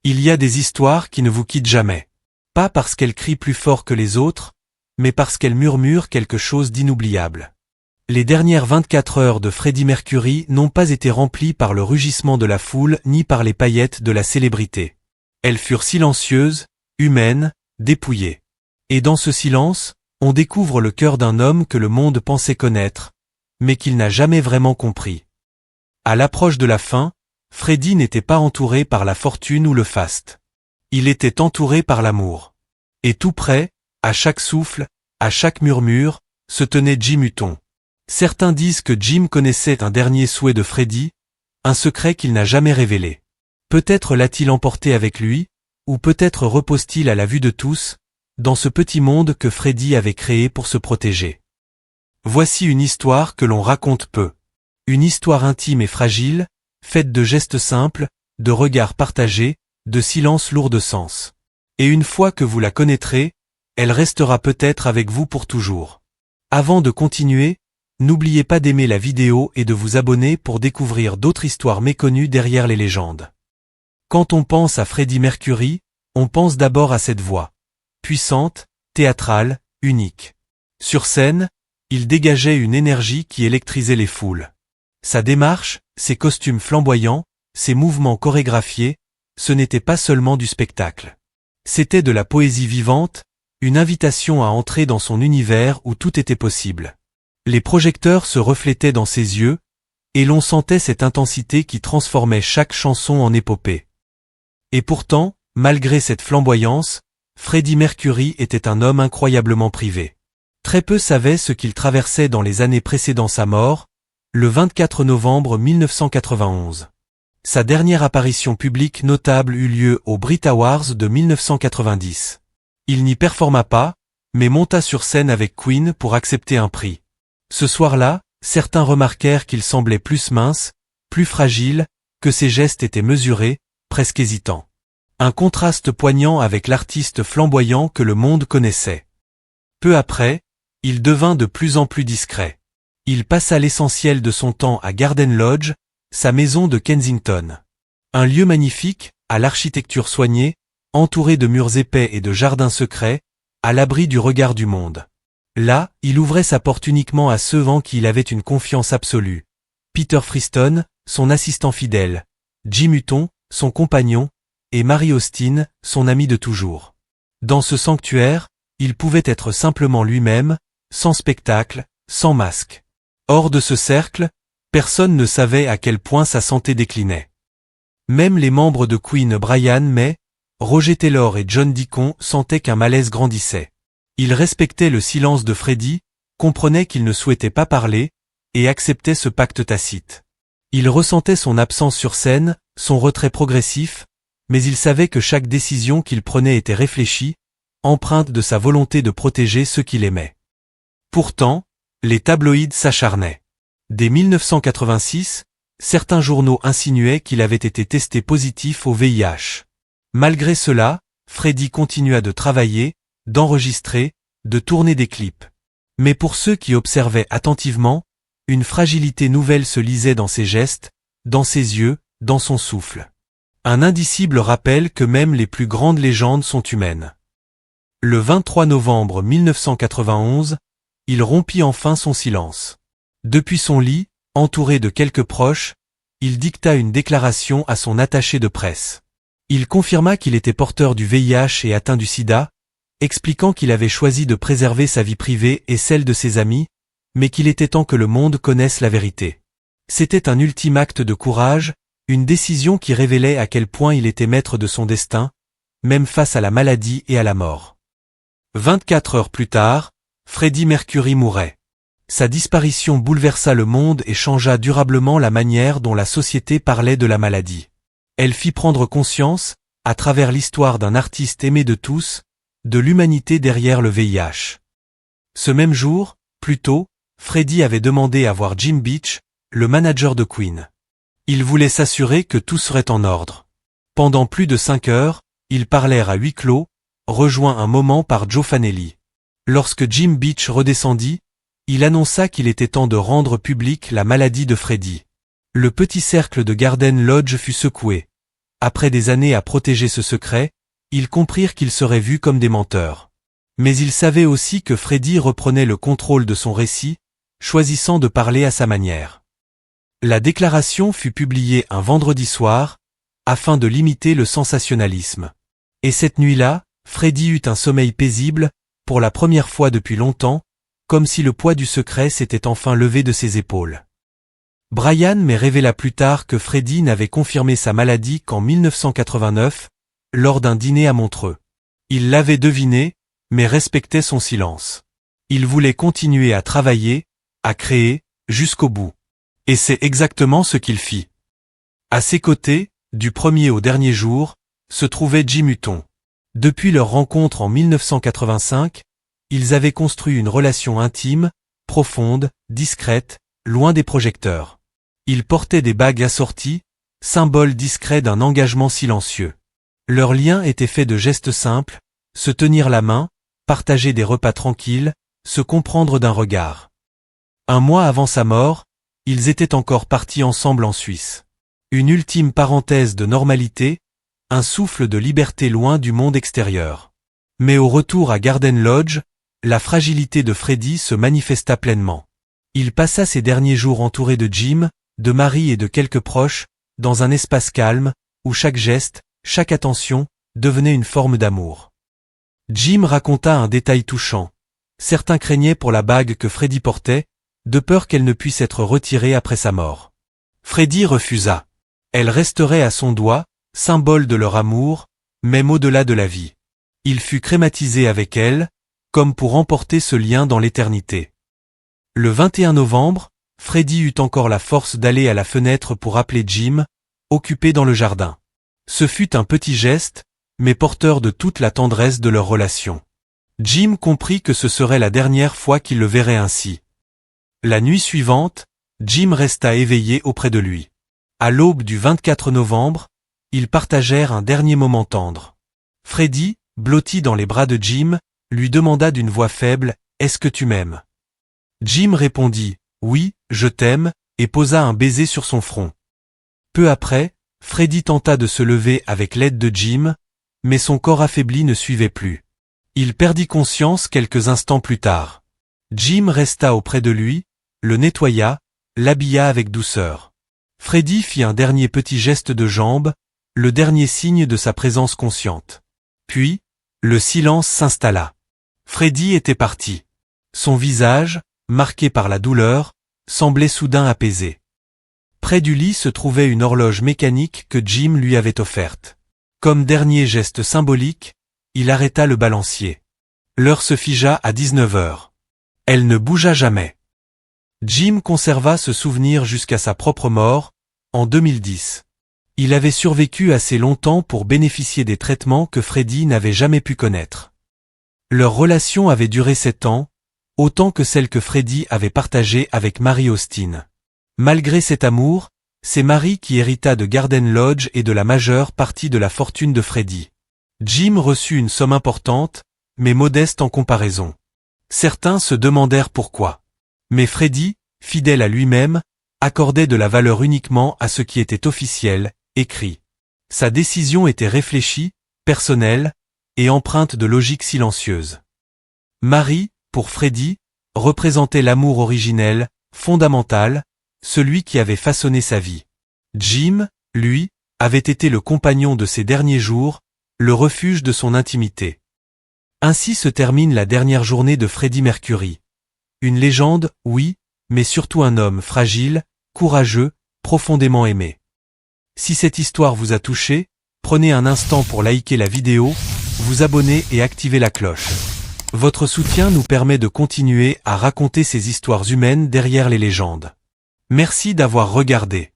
Il y a des histoires qui ne vous quittent jamais. Pas parce qu'elles crient plus fort que les autres, mais parce qu'elles murmurent quelque chose d'inoubliable. Les dernières 24 heures de Freddie Mercury n'ont pas été remplies par le rugissement de la foule ni par les paillettes de la célébrité. Elles furent silencieuses, humaines, dépouillées. Et dans ce silence, on découvre le cœur d'un homme que le monde pensait connaître, mais qu'il n'a jamais vraiment compris. À l'approche de la fin, Freddie n'était pas entouré par la fortune ou le faste. Il était entouré par l'amour. Et tout près, à chaque souffle, à chaque murmure, se tenait Jim Hutton. Certains disent que Jim connaissait un dernier souhait de Freddie, un secret qu'il n'a jamais révélé. Peut-être l'a-t-il emporté avec lui, ou peut-être repose-t-il à la vue de tous, dans ce petit monde que Freddie avait créé pour se protéger. Voici une histoire que l'on raconte peu. Une histoire intime et fragile, faite de gestes simples, de regards partagés, de silences lourds de sens. Et une fois que vous la connaîtrez, elle restera peut-être avec vous pour toujours. Avant de continuer, n'oubliez pas d'aimer la vidéo et de vous abonner pour découvrir d'autres histoires méconnues derrière les légendes. Quand on pense à Freddie Mercury, on pense d'abord à cette voix. Puissante, théâtrale, unique. Sur scène, il dégageait une énergie qui électrisait les foules. Sa démarche, ses costumes flamboyants, ses mouvements chorégraphiés, ce n'était pas seulement du spectacle. C'était de la poésie vivante, une invitation à entrer dans son univers où tout était possible. Les projecteurs se reflétaient dans ses yeux, et l'on sentait cette intensité qui transformait chaque chanson en épopée. Et pourtant, malgré cette flamboyance, Freddie Mercury était un homme incroyablement privé. Très peu savaient ce qu'il traversait dans les années précédant sa mort, le 24 novembre 1991. Sa dernière apparition publique notable eut lieu aux Brit Awards de 1990. Il n'y performa pas, mais monta sur scène avec Queen pour accepter un prix. Ce soir-là, certains remarquèrent qu'il semblait plus mince, plus fragile, que ses gestes étaient mesurés, presque hésitants. Un contraste poignant avec l'artiste flamboyant que le monde connaissait. Peu après, il devint de plus en plus discret. Il passa l'essentiel de son temps à Garden Lodge, sa maison de Kensington. Un lieu magnifique, à l'architecture soignée, entouré de murs épais et de jardins secrets, à l'abri du regard du monde. Là, il ouvrait sa porte uniquement à ceux en qui il avait une confiance absolue. Peter Freeston, son assistant fidèle, Jim Hutton, son compagnon, et Mary Austin, son ami de toujours. Dans ce sanctuaire, il pouvait être simplement lui-même, sans spectacle, sans masque. Hors de ce cercle, personne ne savait à quel point sa santé déclinait. Même les membres de Queen Brian May, Roger Taylor et John Deacon sentaient qu'un malaise grandissait. Ils respectaient le silence de Freddie, comprenaient qu'il ne souhaitait pas parler, et acceptaient ce pacte tacite. Ils ressentaient son absence sur scène, son retrait progressif, mais ils savaient que chaque décision qu'il prenait était réfléchie, empreinte de sa volonté de protéger ceux qu'il aimait. Pourtant, les tabloïds s'acharnaient. Dès 1986, certains journaux insinuaient qu'il avait été testé positif au VIH. Malgré cela, Freddie continua de travailler, d'enregistrer, de tourner des clips. Mais pour ceux qui observaient attentivement, une fragilité nouvelle se lisait dans ses gestes, dans ses yeux, dans son souffle. Un indicible rappel que même les plus grandes légendes sont humaines. Le 23 novembre 1991, il rompit enfin son silence. Depuis son lit, entouré de quelques proches, il dicta une déclaration à son attaché de presse. Il confirma qu'il était porteur du VIH et atteint du sida, expliquant qu'il avait choisi de préserver sa vie privée et celle de ses amis, mais qu'il était temps que le monde connaisse la vérité. C'était un ultime acte de courage, une décision qui révélait à quel point il était maître de son destin, même face à la maladie et à la mort. 24 heures plus tard, Freddie Mercury mourait. Sa disparition bouleversa le monde et changea durablement la manière dont la société parlait de la maladie. Elle fit prendre conscience, à travers l'histoire d'un artiste aimé de tous, de l'humanité derrière le VIH. Ce même jour, plus tôt, Freddie avait demandé à voir Jim Beach, le manager de Queen. Il voulait s'assurer que tout serait en ordre. Pendant plus de 5 heures, ils parlèrent à huis clos, rejoints un moment par Joe Fanelli. Lorsque Jim Beach redescendit, il annonça qu'il était temps de rendre publique la maladie de Freddie. Le petit cercle de Garden Lodge fut secoué. après des années à protéger ce secret, ils comprirent qu'ils seraient vus comme des menteurs. Mais ils savaient aussi que Freddy reprenait le contrôle de son récit, choisissant de parler à sa manière. La déclaration fut publiée un vendredi soir, afin de limiter le sensationnalisme. Et cette nuit-là, Freddy eut un sommeil paisible, pour la première fois depuis longtemps, comme si le poids du secret s'était enfin levé de ses épaules. Brian me révéla plus tard que Freddy n'avait confirmé sa maladie qu'en 1989, lors d'un dîner à Montreux. Il l'avait deviné, mais respectait son silence. Il voulait continuer à travailler, à créer, jusqu'au bout. Et c'est exactement ce qu'il fit. À ses côtés, du premier au dernier jour, se trouvait Jim Hutton. Depuis leur rencontre en 1985, ils avaient construit une relation intime, profonde, discrète, loin des projecteurs. Ils portaient des bagues assorties, symbole discret d'un engagement silencieux. Leur lien était fait de gestes simples, se tenir la main, partager des repas tranquilles, se comprendre d'un regard. Un mois avant sa mort, ils étaient encore partis ensemble en Suisse. Une ultime parenthèse de normalité, un souffle de liberté loin du monde extérieur. Mais au retour à Garden Lodge, la fragilité de Freddy se manifesta pleinement. Il passa ses derniers jours entouré de Jim, de Marie et de quelques proches, dans un espace calme, où chaque geste, chaque attention, devenait une forme d'amour. Jim raconta un détail touchant. Certains craignaient pour la bague que Freddy portait, de peur qu'elle ne puisse être retirée après sa mort. Freddy refusa. Elle resterait à son doigt, symbole de leur amour, même au-delà de la vie. Il fut crématisé avec elle, comme pour emporter ce lien dans l'éternité. Le 21 novembre, Freddy eut encore la force d'aller à la fenêtre pour appeler Jim, occupé dans le jardin. Ce fut un petit geste, mais porteur de toute la tendresse de leur relation. Jim comprit que ce serait la dernière fois qu'il le verrait ainsi. La nuit suivante, Jim resta éveillé auprès de lui. À l'aube du 24 novembre, ils partagèrent un dernier moment tendre. Freddy, blotti dans les bras de Jim, lui demanda d'une voix faible, « Est-ce que tu m'aimes » Jim répondit, « Oui, je t'aime » et posa un baiser sur son front. Peu après, Freddy tenta de se lever avec l'aide de Jim, mais son corps affaibli ne suivait plus. Il perdit conscience quelques instants plus tard. Jim resta auprès de lui, le nettoya, l'habilla avec douceur. Freddy fit un dernier petit geste de jambe, le dernier signe de sa présence consciente. Puis, le silence s'installa. Freddy était parti. Son visage, marqué par la douleur, semblait soudain apaisé. Près du lit se trouvait une horloge mécanique que Jim lui avait offerte. Comme dernier geste symbolique, il arrêta le balancier. L'heure se figea à 19 heures. Elle ne bougea jamais. Jim conserva ce souvenir jusqu'à sa propre mort, en 2010. Il avait survécu assez longtemps pour bénéficier des traitements que Freddy n'avait jamais pu connaître. Leur relation avait duré 7 ans, autant que celle que Freddy avait partagée avec Mary Austin. Malgré cet amour, c'est Mary qui hérita de Garden Lodge et de la majeure partie de la fortune de Freddy. Jim reçut une somme importante, mais modeste en comparaison. Certains se demandèrent pourquoi. Mais Freddy, fidèle à lui-même, accordait de la valeur uniquement à ce qui était officiel, écrit. Sa décision était réfléchie, personnelle, et empreinte de logique silencieuse. Mary, pour Freddy, représentait l'amour originel, fondamental, celui qui avait façonné sa vie. Jim, lui, avait été le compagnon de ses derniers jours, le refuge de son intimité. Ainsi se termine la dernière journée de Freddie Mercury. Une légende, oui, mais surtout un homme fragile, courageux, profondément aimé. Si cette histoire vous a touché, prenez un instant pour liker la vidéo, vous abonner et activer la cloche. Votre soutien nous permet de continuer à raconter ces histoires humaines derrière les légendes. Merci d'avoir regardé.